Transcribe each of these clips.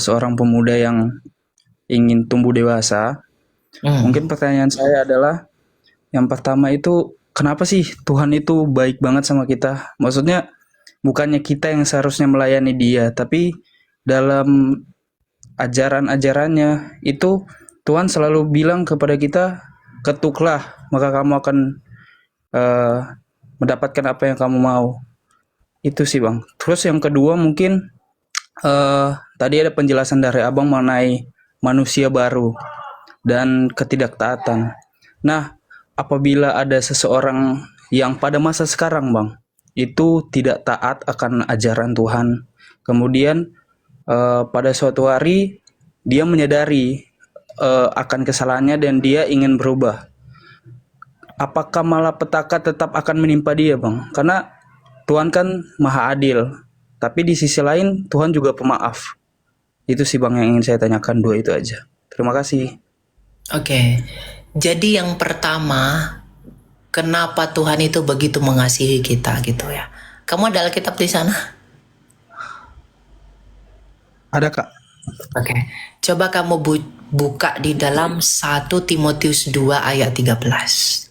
seorang pemuda yang ingin tumbuh dewasa, mungkin pertanyaan saya adalah yang pertama itu kenapa sih Tuhan itu baik banget sama kita? Maksudnya bukannya kita yang seharusnya melayani Dia, tapi dalam ajaran-ajarannya itu Tuhan selalu bilang kepada kita, ketuklah maka kamu akan eh, mendapatkan apa yang kamu mau. Itu sih Bang. Terus yang kedua mungkin tadi ada penjelasan dari Abang mengenai manusia baru dan ketidaktaatan. Nah, apabila ada seseorang yang pada masa sekarang, Bang, itu tidak taat akan ajaran Tuhan, kemudian pada suatu hari dia menyadari akan kesalahannya dan dia ingin berubah. Apakah malapetaka tetap akan menimpa dia, Bang? Karena Tuhan kan maha adil, tapi di sisi lain Tuhan juga pemaaf. Itu sih Bang yang ingin saya tanyakan, dua itu aja. Terima kasih. Oke, jadi yang pertama, kenapa Tuhan itu begitu mengasihi kita gitu ya? Kamu ada Alkitab di sana? Ada Kak? Oke, coba kamu buka di dalam 1 Timotius 2 ayat 13.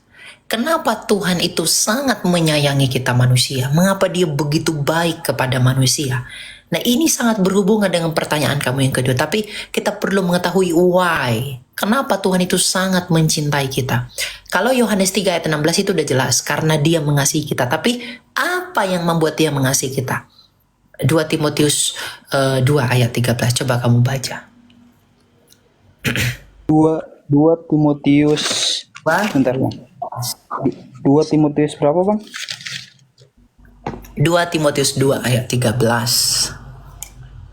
Kenapa Tuhan itu sangat menyayangi kita manusia? Mengapa dia begitu baik kepada manusia? Nah, ini sangat berhubungan dengan pertanyaan kamu yang kedua. Tapi kita perlu mengetahui why. Kenapa Tuhan itu sangat mencintai kita? Kalau Yohanes 3 ayat 16 itu udah jelas. Karena dia mengasihi kita. Tapi apa yang membuat dia mengasihi kita? 2 Timotius 2 ayat 13. Coba kamu baca. 2 Timotius. Bentar Bang. 2 Timotius berapa Bang? 2 Timotius 2 ayat 13.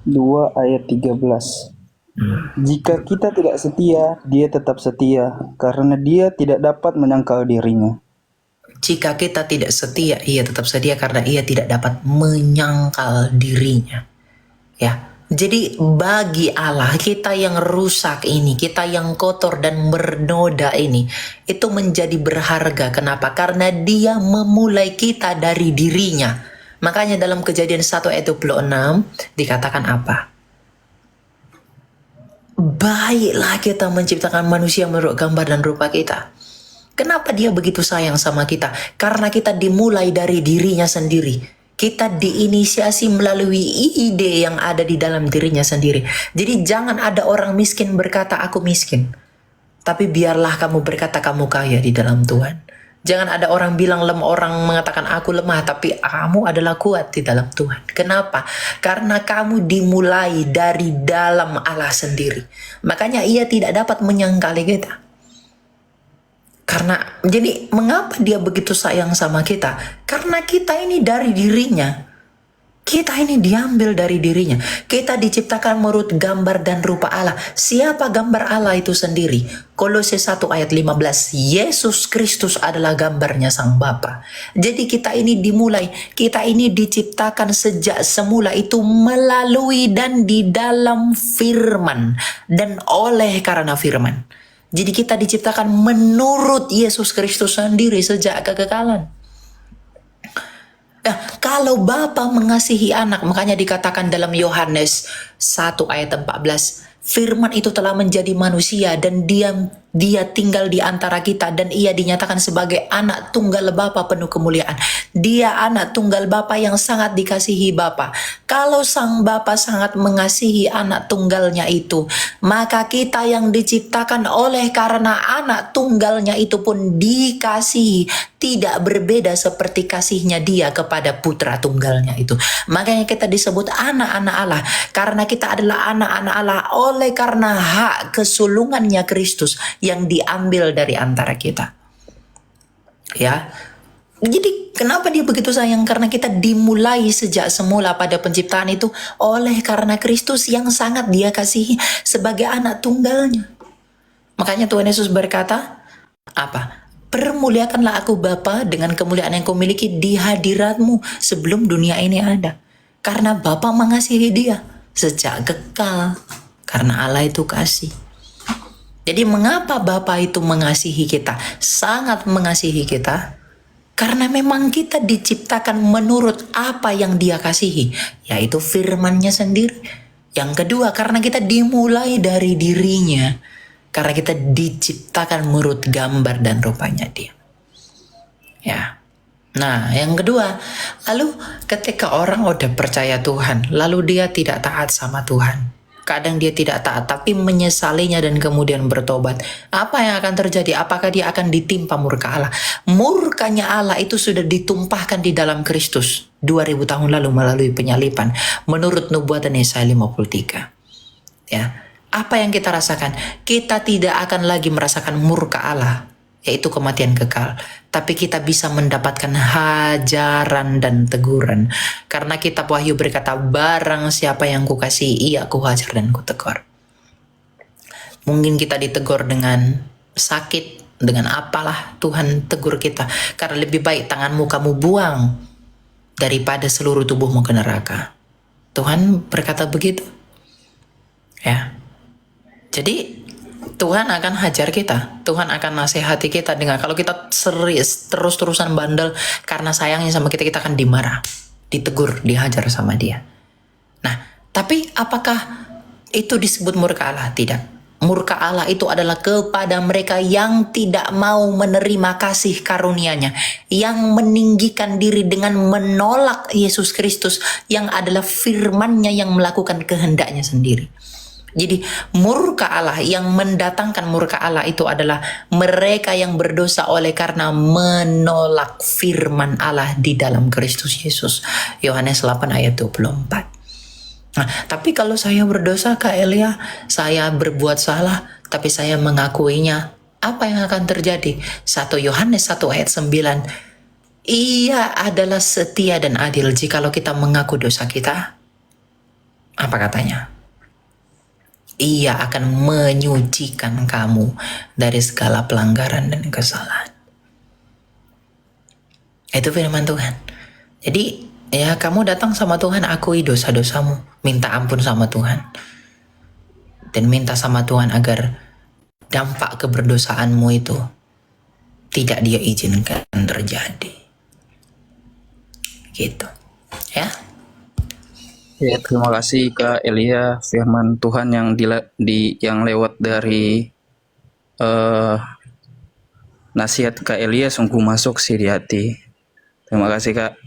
2 ayat 13. Jika kita tidak setia, dia tetap setia, karena dia tidak dapat menyangkal dirinya. Jika kita tidak setia, ia tetap setia karena ia tidak dapat menyangkal dirinya. Ya, jadi bagi Allah, kita yang rusak ini, kita yang kotor dan bernoda ini, itu menjadi berharga. Kenapa? Karena dia memulai kita dari dirinya. Makanya dalam Kejadian 1 ayat 26 dikatakan apa? Baiklah kita menciptakan manusia menurut gambar dan rupa kita. Kenapa dia begitu sayang sama kita? Karena kita dimulai dari dirinya sendiri. Kita diinisiasi melalui ide yang ada di dalam dirinya sendiri. Jadi jangan ada orang miskin berkata aku miskin. Tapi biarlah kamu berkata kamu kaya di dalam Tuhan. Jangan ada orang orang mengatakan aku lemah, tapi kamu adalah kuat di dalam Tuhan. Kenapa? Karena kamu dimulai dari dalam Allah sendiri. Makanya ia tidak dapat menyangkali kita. Karena jadi mengapa dia begitu sayang sama kita? Karena kita ini dari dirinya. Kita ini diambil dari dirinya. Kita diciptakan menurut gambar dan rupa Allah. Siapa gambar Allah itu sendiri? Kolose 1 ayat 15. Yesus Kristus adalah gambarnya Sang Bapa. Jadi kita ini dimulai, kita ini diciptakan sejak semula itu melalui dan di dalam firman. Dan oleh karena firman. Jadi kita diciptakan menurut Yesus Kristus sendiri sejak kekekalan. Nah, kalau Bapa mengasihi anak, makanya dikatakan dalam Yohanes 1 ayat 14, firman itu telah menjadi manusia dan dia tinggal di antara kita dan ia dinyatakan sebagai anak tunggal Bapa penuh kemuliaan. Dia anak tunggal Bapa yang sangat dikasihi Bapa. Kalau Sang Bapa sangat mengasihi anak tunggalnya itu, maka kita yang diciptakan oleh karena anak tunggalnya itu pun dikasihi, tidak berbeda seperti kasihnya dia kepada putra tunggalnya itu. Makanya kita disebut anak-anak Allah, karena kita adalah anak-anak Allah oleh karena hak kesulungannya Kristus yang diambil dari antara kita. Ya. Jadi kenapa dia begitu sayang? Karena kita dimulai sejak semula pada penciptaan itu oleh karena Kristus yang sangat dia kasihi sebagai anak tunggalnya. Makanya Tuhan Yesus berkata, apa? Permuliakanlah aku Bapa dengan kemuliaan yang kumiliki di hadiratmu sebelum dunia ini ada. Karena Bapa mengasihi dia sejak kekal. Karena Allah itu kasih. Jadi mengapa Bapa itu mengasihi kita? Sangat mengasihi kita. Karena memang kita diciptakan menurut apa yang dia kasihi. Yaitu firman-Nya sendiri. Yang kedua, karena kita dimulai dari dirinya. Karena kita diciptakan menurut gambar dan rupanya dia. Ya. Nah, yang kedua, lalu ketika orang udah percaya Tuhan, lalu dia tidak taat sama Tuhan. Kadang dia tidak taat, tapi menyesalinya dan kemudian bertobat. Apa yang akan terjadi? Apakah dia akan ditimpa murka Allah? Murkanya Allah itu sudah ditumpahkan di dalam Kristus 2000 tahun lalu melalui penyalipan. Menurut nubuatan Yesaya 53. Ya, apa yang kita rasakan? Kita tidak akan lagi merasakan murka Allah, yaitu kematian kekal. Tapi kita bisa mendapatkan hajaran dan teguran. Karena kitab Wahyu berkata, barang siapa yang kukasihi, ia kuhajar dan kutegur. Mungkin kita ditegur dengan sakit, dengan apalah Tuhan tegur kita. Karena lebih baik tanganmu kamu buang daripada seluruh tubuhmu ke neraka. Tuhan berkata begitu. Ya. Jadi Tuhan akan hajar kita, Tuhan akan nasihati kita dengan kalau kita serius terus-terusan bandel karena sayangnya sama kita, kita akan dimarah, ditegur, dihajar sama dia. Nah, tapi apakah itu disebut murka Allah? Tidak. Murka Allah itu adalah kepada mereka yang tidak mau menerima kasih karunia-Nya, yang meninggikan diri dengan menolak Yesus Kristus yang adalah firman-Nya yang melakukan kehendak-Nya sendiri. Jadi murka Allah, yang mendatangkan murka Allah itu adalah mereka yang berdosa oleh karena menolak firman Allah di dalam Kristus Yesus. Yohanes 8 ayat 24. Nah, tapi kalau saya berdosa, Kak Elia, saya berbuat salah, tapi saya mengakuinya, apa yang akan terjadi? 1 Yohanes 1 ayat 9. Ia adalah setia dan adil jikalau kita mengaku dosa kita. Apa katanya? Ia akan menyucikan kamu dari segala pelanggaran dan kesalahan. Itu firman Tuhan. Jadi ya kamu datang sama Tuhan, akui dosa-dosamu, minta ampun sama Tuhan, dan minta sama Tuhan agar dampak keberdosaanmu itu tidak Dia izinkan terjadi. Gitu. Ya. Ya, terima kasih Kak Elia, firman Tuhan yang yang lewat dari nasihat Kak Elia sungguh masuk sih di hati. Terima kasih Kak.